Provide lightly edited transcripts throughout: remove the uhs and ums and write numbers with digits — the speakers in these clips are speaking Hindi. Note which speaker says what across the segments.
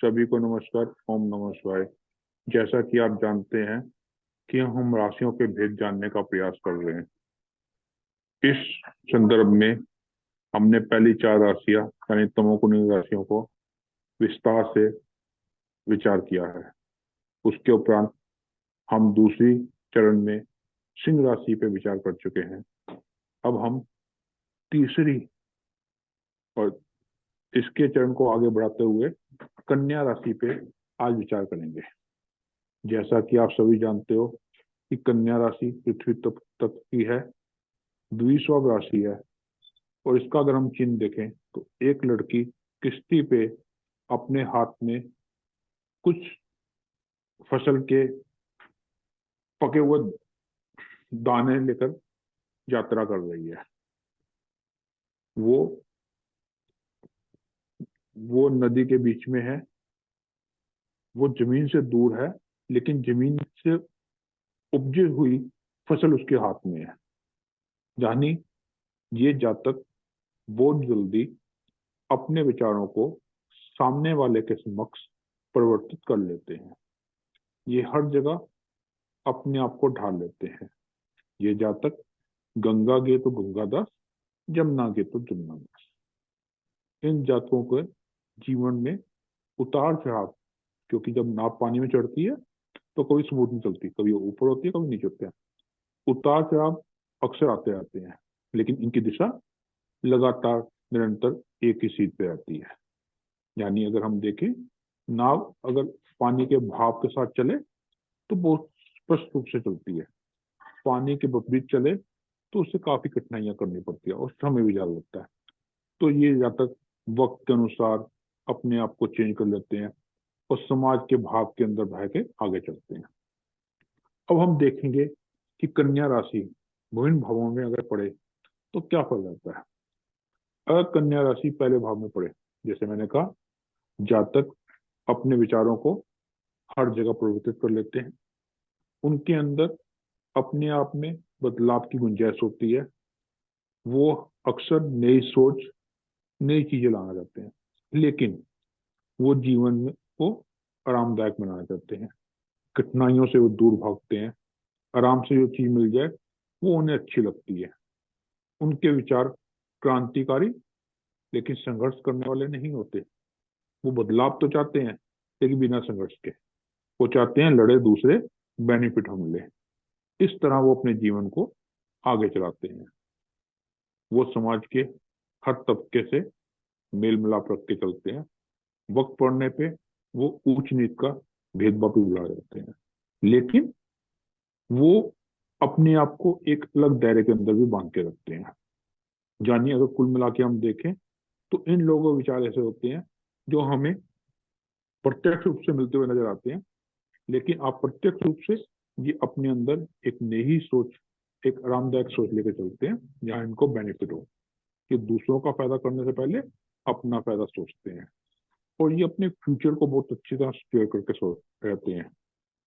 Speaker 1: सभी को नमस्कार। ओम नमः शिवाय। जैसा कि आप जानते हैं कि हम राशियों के भेद जानने का प्रयास कर रहे हैं। इस संदर्भ में हमने पहली 4 राशियां यानी तमोगुणी राशियों को विस्तार से विचार किया है। उसके उपरांत हम दूसरी चरण में सिंह राशि पे विचार कर चुके हैं। अब हम तीसरी और इसके चरण को आगे बढ़ाते हुए कन्या राशि पे आज विचार करेंगे। जैसा कि आप सभी जानते हो कि कन्या राशि पृथ्वी तत्व की है, द्विस्वभ राशि है। और इसका अगर हम चिन्ह देखें तो एक लड़की किश्ती पे अपने हाथ में कुछ फसल के पके हुए दाने लेकर यात्रा कर रही है। वो वो नदी के बीच में है। वो जमीन से दूर है, लेकिन जमीन से उपजी हुई फसल उसके हाथ में है। यानी ये जातक बहुत जल्दी अपने विचारों को सामने वाले के समक्ष परिवर्तित कर लेते हैं। ये हर जगह अपने आप को ढाल लेते हैं। ये जातक गंगा गे तो गंगादास, जमुना गे तो जमुनादास। इन जातकों के जीवन में उतार चढ़ाव, क्योंकि जब नाव पानी में चढ़ती है तो कभी स्मूथ नहीं चलती, कभी ऊपर होती है कभी नीचे होती है। उतार चढ़ाव अक्सर आते रहते हैं, लेकिन इनकी दिशा लगातार निरंतर एक ही सीध पे रहती है। यानी अगर हम देखें, नाव अगर पानी के भाव के साथ चले तो बहुत स्पष्ट रूप से चलती है। पानी के विपरीत चले तो उससे काफी कठिनाइयां करनी पड़ती है और समय भी ज्यादा लगता है। तो ये जातक वक्त के अनुसार अपने आप को चेंज कर लेते हैं और समाज के भाव के अंदर बह के आगे चलते हैं। अब हम देखेंगे कि कन्या राशि विभिन्न भावों में अगर पड़े तो क्या फर्क आता है। अगर कन्या राशि पहले भाव में पड़े, जैसे मैंने कहा, जातक अपने विचारों को हर जगह परिवर्तित कर लेते हैं। उनके अंदर अपने आप में बदलाव की गुंजाइश होती है। वो अक्सर नई सोच, नई चीजें लाना चाहते हैं, लेकिन वो जीवन में को आरामदायक बनाना चाहते हैं। कठिनाइयों से वो दूर भागते हैं। आराम से जो चीज मिल जाए वो उन्हें अच्छी लगती है। उनके विचार क्रांतिकारी लेकिन संघर्ष करने वाले नहीं होते। वो बदलाव तो चाहते हैं, लेकिन बिना संघर्ष के। वो चाहते हैं लड़े दूसरे, बेनिफिट हम ले। इस तरह वो अपने जीवन को आगे चलाते हैं। वो समाज के हर तबके से मेल मिलाप रख के चलते हैं। वक्त पड़ने पे वो ऊंच नीच का भेदभाव भी भुला जाते हैं, लेकिन वो अपने आप को एक अलग दायरे के अंदर भी बांध के रखते हैं। जानिए, अगर कुल मिला के हम देखें तो इन लोगों के विचार ऐसे होते हैं जो हमें प्रत्यक्ष रूप से मिलते हुए नजर आते हैं, लेकिन अप्रत्यक्ष रूप से ये अपने अंदर एक नई सोच, एक आरामदायक सोच लेकर चलते हैं जहां इनको बेनिफिट हो। कि दूसरों का फायदा करने से पहले अपना फायदा सोचते हैं और ये अपने फ्यूचर को बहुत अच्छी तरह सिक्योर करके सोच रहते हैं।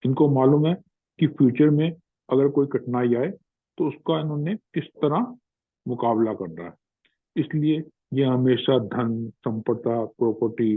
Speaker 1: इनको मालूम है कि फ्यूचर में अगर कोई कठिनाई आए तो उसका इन्होंने किस तरह मुकाबला करना है। इसलिए ये हमेशा धन, संपदा, प्रॉपर्टी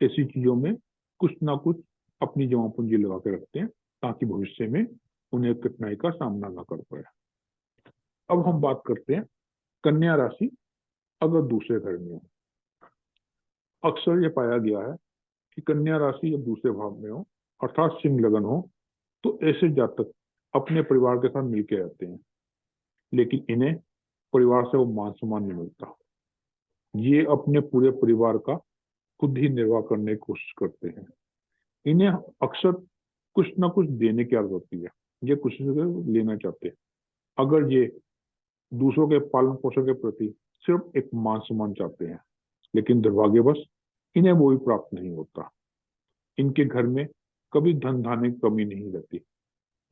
Speaker 1: ऐसी चीजों में कुछ ना कुछ अपनी जमा पूंजी लगा के रखते हैं, ताकि भविष्य में उन्हें कठिनाई का सामना ना कर पाए। अब हम बात करते हैं कन्या राशि अगर दूसरे घर में हो। अक्सर ये पाया गया है कि कन्या राशि जब दूसरे भाव में हो, अर्थात सिंह लगन हो, तो ऐसे जातक अपने परिवार के साथ मिलकर रहते हैं, लेकिन इन्हें परिवार से वो मान सम्मान नहीं मिलता। ये अपने पूरे परिवार का खुद ही निर्वाह करने की कोशिश करते हैं। इन्हें अक्सर कुछ ना कुछ देने की आदत होती है। ये कुछ ना कुछ लेना चाहते हैं। अगर ये दूसरों के पालन पोषण के प्रति सिर्फ एक मान सम्मान चाहते हैं, लेकिन दुर्भाग्यवश इन्हें वो भी प्राप्त नहीं होता। इनके घर में कभी धन धान्य की कमी नहीं रहती।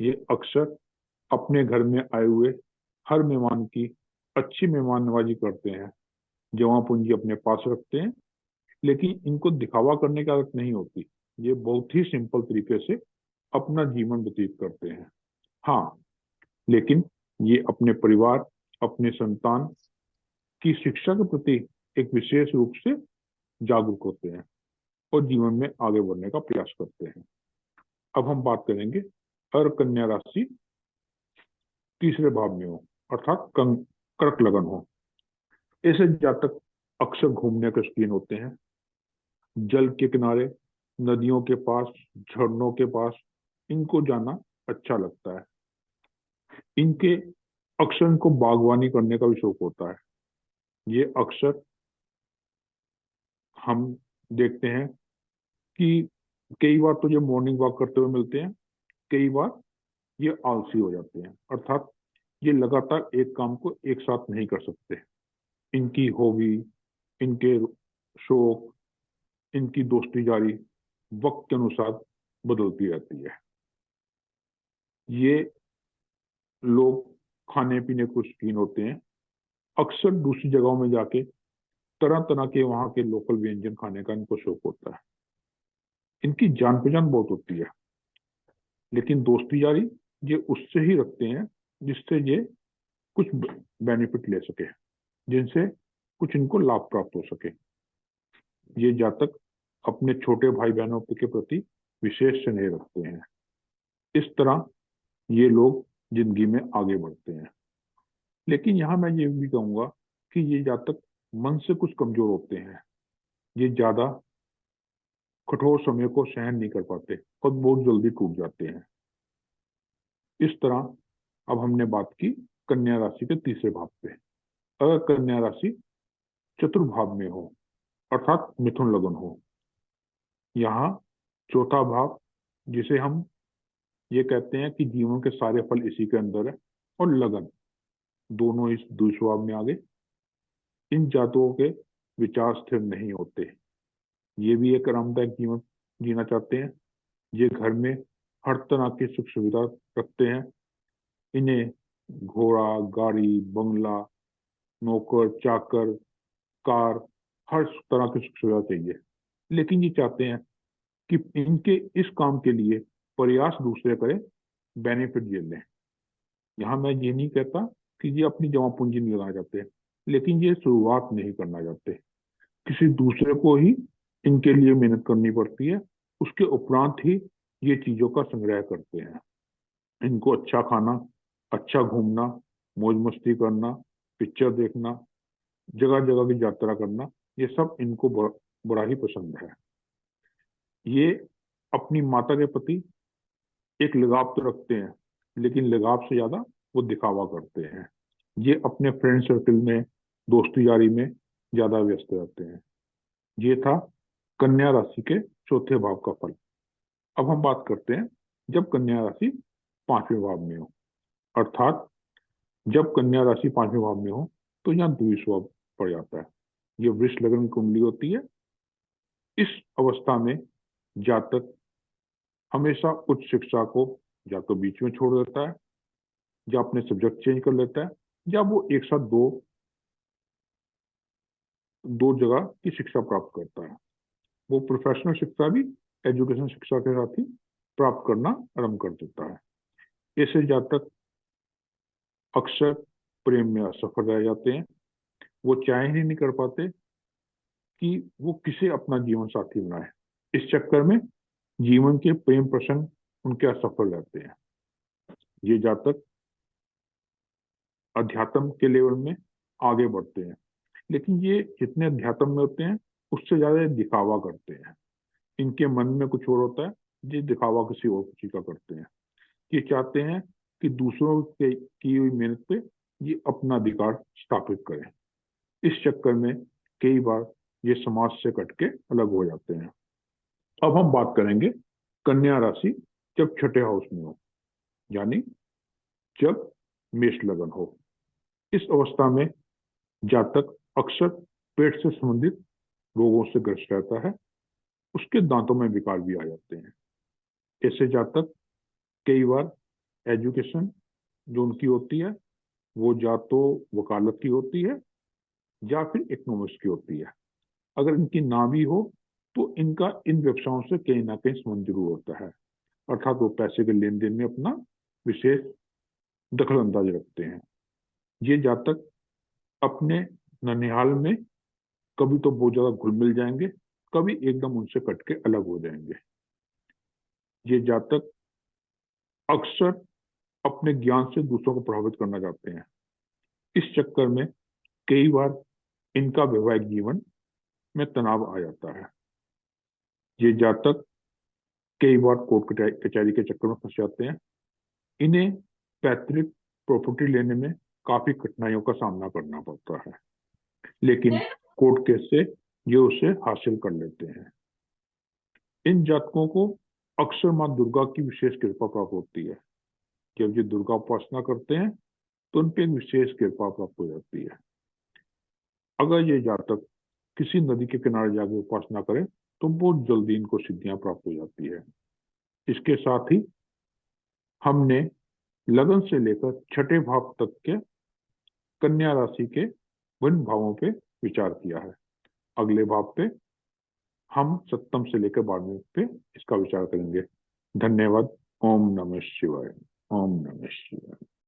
Speaker 1: ये अक्सर अपने घर में आए हुए हर मेहमान की अच्छी मेहमान नवाजी करते हैं, जमा पूंजी अपने पास रखते हैं, लेकिन इनको दिखावा करने की आदत नहीं होती। ये बहुत ही सिंपल तरीके से अपना जीवन व्यतीत करते हैं। हाँ, लेकिन ये अपने परिवार, अपने संतान की शिक्षा के प्रति एक विशेष रूप से जागरूक होते हैं। और जीवन में आगे बढ़ने का प्रयास करते हैं। अब हम बात करेंगे अगर कन्या राशि तीसरे भाव में हो, अर्थात कर्क लगन हो। ऐसे जातक अक्सर घूमने के शौकीन होते हैं। जल के किनारे, नदियों के पास, झरनों के पास इनको जाना अच्छा लगता है। इनके अक्सर इनको बागवानी करने का भी शौक होता है। ये अक्सर हम देखते हैं कि कई बार तो ये मॉर्निंग वॉक करते हुए मिलते हैं, कई बार ये आलसी हो जाते हैं, अर्थात ये लगातार एक काम को एक साथ नहीं कर सकते। इनकी हॉबी, इनके शौक, इनकी दोस्ती जारी वक्त के अनुसार बदलती रहती है। ये लोग खाने पीने को शौकीन होते हैं। अक्सर दूसरी जगहों में जाके तरह तरह के वहाँ के लोकल व्यंजन खाने का इनको शौक होता है। इनकी जान पहचान बहुत होती है, लेकिन दोस्ती यारी ये उससे ही रखते हैं जिससे ये कुछ बेनिफिट ले सके, जिनसे कुछ इनको लाभ प्राप्त हो सके। ये जातक अपने छोटे भाई बहनों के प्रति विशेष स्नेह रखते हैं। इस तरह ये लोग जिंदगी में आगे बढ़ते हैं। लेकिन यहाँ मैं ये भी कहूंगा कि ये जातक मन से कुछ कमजोर होते हैं। ये ज्यादा कठोर समय को सहन नहीं कर पाते और बहुत जल्दी टूट जाते हैं। इस तरह अब हमने बात की कन्या राशि के तीसरे भाव पे। अगर कन्या राशि चतुर्भाव में हो, अर्थात मिथुन लगन हो, यहाँ चौथा भाव जिसे हम ये कहते हैं कि जीवन के सारे फल इसी के अंदर है, और लगन दोनों इस दूसरे भाव में आ गए। इन जातकों के विचार स्थिर नहीं होते। ये भी एक आरामदायक जीवन जीना चाहते हैं। ये घर में हर तरह की सुख सुविधा रखते हैं। इन्हें घोड़ा, गाड़ी, बंगला, नौकर चाकर, कार, हर तरह की सुख सुविधा चाहिए। लेकिन ये चाहते हैं कि इनके इस काम के लिए प्रयास दूसरे करें, बेनिफिट ये लें। यहाँ मैं ये नहीं कहता कि ये अपनी जमा पूंजी नहीं लगाना चाहते, लेकिन ये शुरुआत नहीं करना चाहते। किसी दूसरे को ही इनके लिए मेहनत करनी पड़ती है, उसके उपरांत ही ये चीजों का संग्रह करते हैं। इनको अच्छा खाना, अच्छा घूमना, मौज मस्ती करना, पिक्चर देखना, जगह जगह की यात्रा करना, ये सब इनको बड़ा ही पसंद है। ये अपनी माता के प्रति एक लगाव तो रखते हैं, लेकिन लगाव से ज्यादा वो दिखावा करते हैं। ये अपने फ्रेंड सर्कल में, दोस्ती यारी में ज्यादा व्यस्त रहते हैं। ये था कन्या राशि के चौथे भाव का फल। अब हम बात करते हैं जब कन्या राशि पांचवें भाव में हो, अर्थात जब कन्या राशि पांचवें भाव में हो तो यहाँ द्विस्वभाव पड़ जाता है। ये वृष लग्न की कुंडली होती है। इस अवस्था में जातक हमेशा उच्च शिक्षा को या तो बीच में छोड़ देता है, या अपने सब्जेक्ट चेंज कर लेता है, या वो एक साथ दो दो जगह की शिक्षा प्राप्त करता है। वो प्रोफेशनल शिक्षा भी एजुकेशन शिक्षा के साथ ही प्राप्त करना आरंभ कर देता है। ऐसे जातक अक्सर प्रेम में असफल रह जाते हैं। वो चाहे ही नहीं कर पाते कि वो किसे अपना जीवन साथी बनाए। इस चक्कर में जीवन के प्रेम प्रसंग उनके असफल रहते हैं। ये जातक अध्यात्म के लेवल में आगे बढ़ते हैं, लेकिन ये जितने अध्यात्म में होते हैं उससे ज्यादा दिखावा करते हैं। इनके मन में कुछ और होता है, ये दिखावा किसी और चीज का करते हैं। ये चाहते हैं कि दूसरों के की हुई मेहनत पे ये अपना अधिकार स्थापित करें। इस चक्कर में कई बार ये समाज से कट के अलग हो जाते हैं। अब हम बात करेंगे कन्या राशि जब छठे हाउस में हो, यानी जब मेष लगन हो। इस अवस्था में जातक अक्सर पेट से संबंधित रोगों से ग्रस्त रहता है। उसके दांतों में विकार भी आ जाते हैं। ऐसे जातक कई बार एजुकेशन जो उनकी होती है वो या तो वकालत की होती है या फिर इकोनॉमिक्स की होती है। अगर इनकी ना भी हो तो इनका इन व्यवसायों से कहीं ना कहीं संबंध जरूर होता है, अर्थात वो पैसे के लेन देन में अपना विशेष दखल अंदाज रखते हैं। ये जातक अपने ननिहाल में कभी तो बहुत ज्यादा घुल मिल जाएंगे, कभी एकदम उनसे कट के अलग हो जाएंगे। ये जातक अक्सर अपने ज्ञान से दूसरों को प्रभावित करना चाहते हैं। इस चक्कर में कई बार इनका वैवाहिक जीवन में तनाव आ जाता है। ये जातक कई बार कोर्ट कचहरी के चक्कर में फंस जाते हैं। इन्हें पैतृक प्रॉपर्टी लेने में काफी कठिनाइयों का सामना करना पड़ता है, लेकिन कोर्ट केस से ये उसे हासिल कर लेते हैं। इन जातकों को अक्सर मां दुर्गा की विशेष कृपा प्राप्त होती है। जब ये दुर्गा उपासना करते हैं तो उन पर एक विशेष कृपा प्राप्त हो जाती है। अगर ये जातक किसी नदी के किनारे जाकर उपासना करें तो बहुत जल्दी इनको सिद्धियां प्राप्त हो जाती है। इसके साथ ही हमने लगन से लेकर छठे भाव तक के कन्या राशि के विभिन्न भावों पे विचार किया है। अगले भाव पे हम सप्तम से लेकर 12वें पे इसका विचार करेंगे। धन्यवाद। ओम नमः शिवाय। ओम नमः शिवाय।